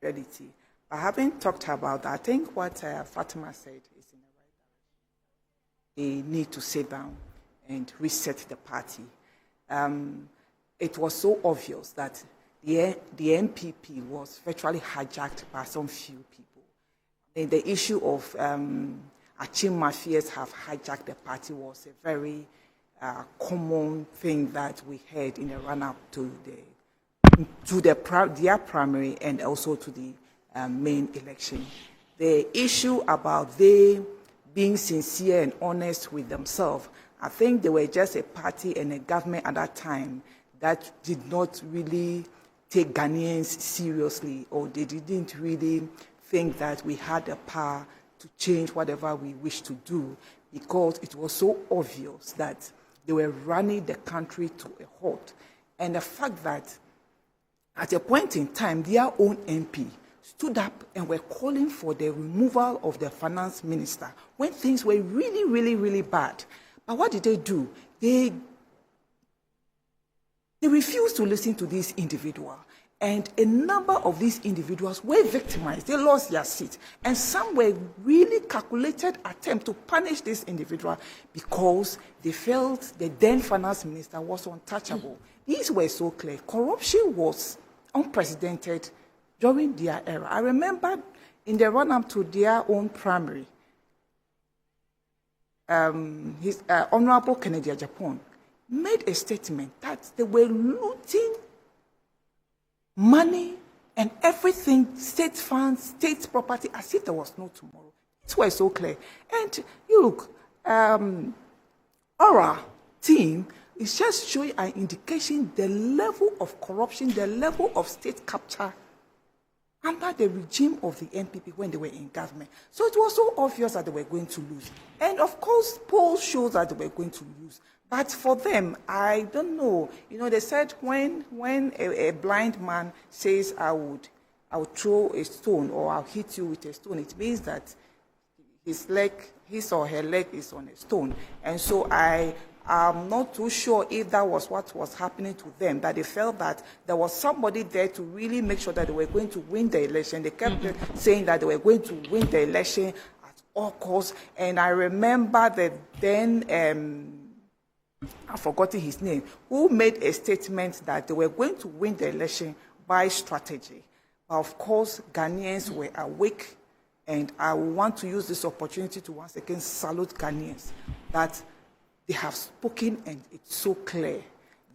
reality. But having talked about that, I think what Fatima said is in the right direction. They need to sit down and reset the party. It was so obvious that the NPP was virtually hijacked by some few people. And the issue of Achim mafias have hijacked the party was a very common thing that we heard in the run-up to their primary and also to the main election. The issue about they being sincere and honest with themselves, I think they were just a party and a government at that time that did not really take Ghanaians seriously, or they didn't really think that we had the power to change whatever we wish to do, because it was so obvious that they were running the country to a halt. And the fact that at a point in time, their own MP stood up and were calling for the removal of the finance minister when things were really, really, really bad. But what did they do? They refused to listen to this individual. And a number of these individuals were victimized. They lost their seat. And some were really calculated attempt to punish this individual because they felt the then finance minister was untouchable. These were so clear. Corruption was unprecedented during their era. I remember in the run-up to their own primary, Honorable Kennedy Japan made a statement that they were looting money and everything, state funds, state property, as if there was no tomorrow. It was so clear. And you look, our team is just showing an indication the level of corruption, the level of state capture under the regime of the NPP when they were in government. So it was so obvious that they were going to lose. And of course, polls show that they were going to lose. But for them, I don't know. You know, they said when a blind man says, I would throw a stone or I'll hit you with a stone, it means that his or her leg is on a stone. And so I'm not too sure if that was what was happening to them, that they felt that there was somebody there to really make sure that they were going to win the election. They kept saying that they were going to win the election at all costs. And I remember that then, I've forgotten his name, who made a statement that they were going to win the election by strategy. But of course, Ghanaians were awake, and I want to use this opportunity to once again salute Ghanaians that they have spoken, and it's so clear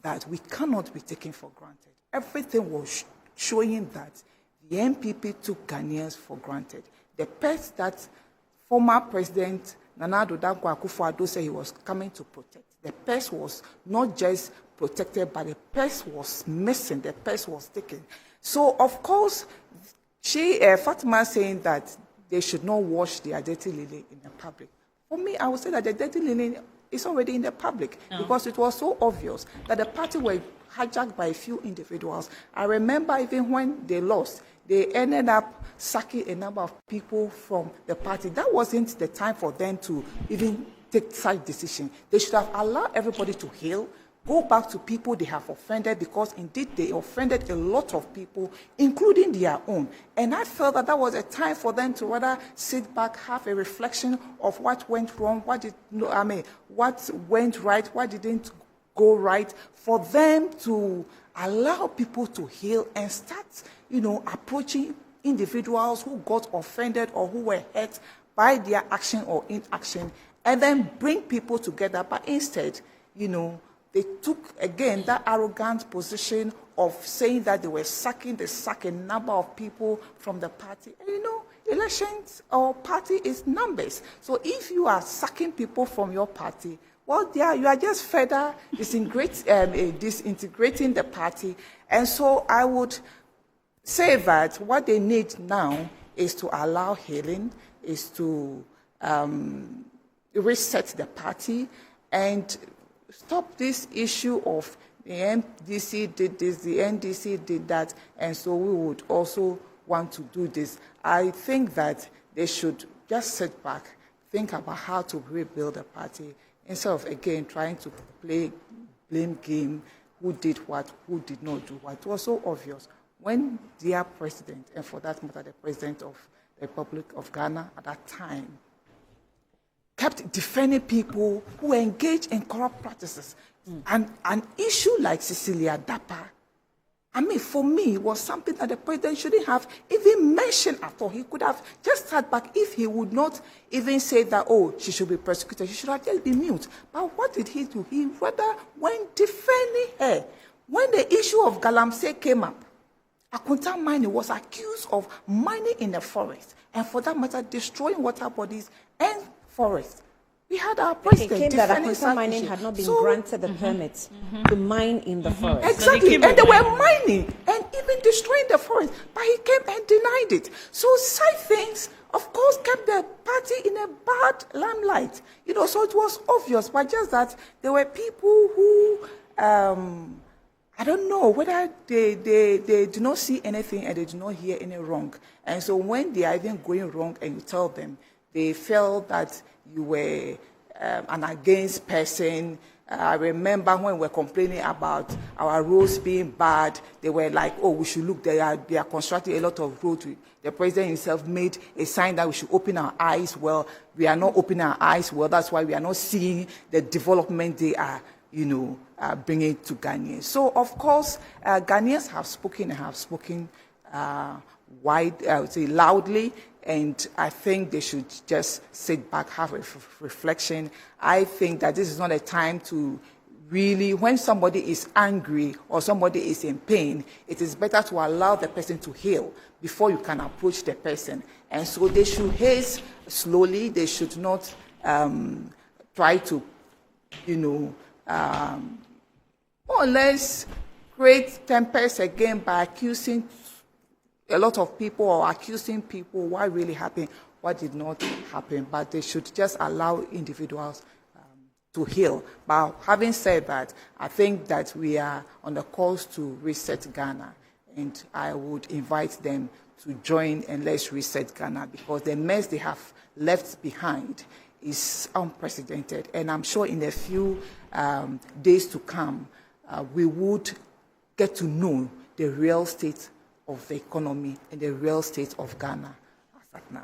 that we cannot be taken for granted. Everything was showing that the NPP took Ghanaians for granted. The pest that former President Nana Addo Dankwa Akufo-Addo said he was coming to protect, the pest was not just protected, but the pest was missing, the pest was taken. So, of course, Fatima saying that they should not wash their dirty linen in the public. For me, I would say that the dirty linen is already in the public because it was so obvious that the party were hijacked by a few individuals. I remember even when they lost, they ended up sacking a number of people from the party. That wasn't the time for them to even take such decision. They should have allowed everybody to heal, go back to people they have offended, because indeed they offended a lot of people, including their own. And I felt that that was a time for them to rather sit back, have a reflection of what went wrong, what went right, what didn't go right, for them to allow people to heal and start, approaching individuals who got offended or who were hurt by their action or inaction, and then bring people together. But instead, they took, again, that arrogant position of saying that they were sacking a number of people from the party. And elections or party is numbers. So if you are sacking people from your party, well, you are just further disintegrating the party. And so I would say that what they need now is to allow healing, is to reset the party and stop this issue of the NDC did this, the NDC did that, and so we would also want to do this. I think that they should just sit back, think about how to rebuild the party, instead of, again, trying to play blame game, who did what, who did not do what. It was so obvious when their president, and for that matter, the president of the Republic of Ghana at that time, kept defending people who engage in corrupt practices. And an issue like Cecilia Dapa, I mean, for me, it was something that the president shouldn't have even mentioned at all. He could have just sat back if he would not even say that, oh, she should be prosecuted. She should have just been mute. But what did he do? He rather went defending her. When the issue of Galamsey came up, Akunta mining was accused of mining in the forest, and for that matter, destroying water bodies and forests. We had our president defending that Akunta mining had not been granted the permit to mine in the forest. Exactly, and they were mining and even destroying the forest, but he came and denied it. So side things, of course, kept the party in a bad limelight. You know, so it was obvious, but just that there were people who, I don't know whether they do not see anything and they do not hear any wrong. And so when they are even going wrong and you tell them, they felt that you were an against person. I remember when we were complaining about our roads being bad, they were like, oh, we should look, they are constructing a lot of roads. The president himself made a sign that we should open our eyes. Well, we are not opening our eyes well. That's why we are not seeing the development they are, bringing to Ghanaians. So, of course, Ghanaians have spoken and have spoken loudly. And I think they should just sit back, have a reflection. I think that this is not a time to really, when somebody is angry or somebody is in pain, it is better to allow the person to heal before you can approach the person. And so they should haste slowly. They should not try to, more or less create tempers again by accusing a lot of people or accusing people what really happened, what did not happen. But they should just allow individuals to heal. But having said that, I think that we are on the course to reset Ghana. And I would invite them to join and let's reset Ghana, because the mess they have left behind is unprecedented. And I'm sure in a few days to come, we would get to know the real state of the economy and the real state of Ghana as at now.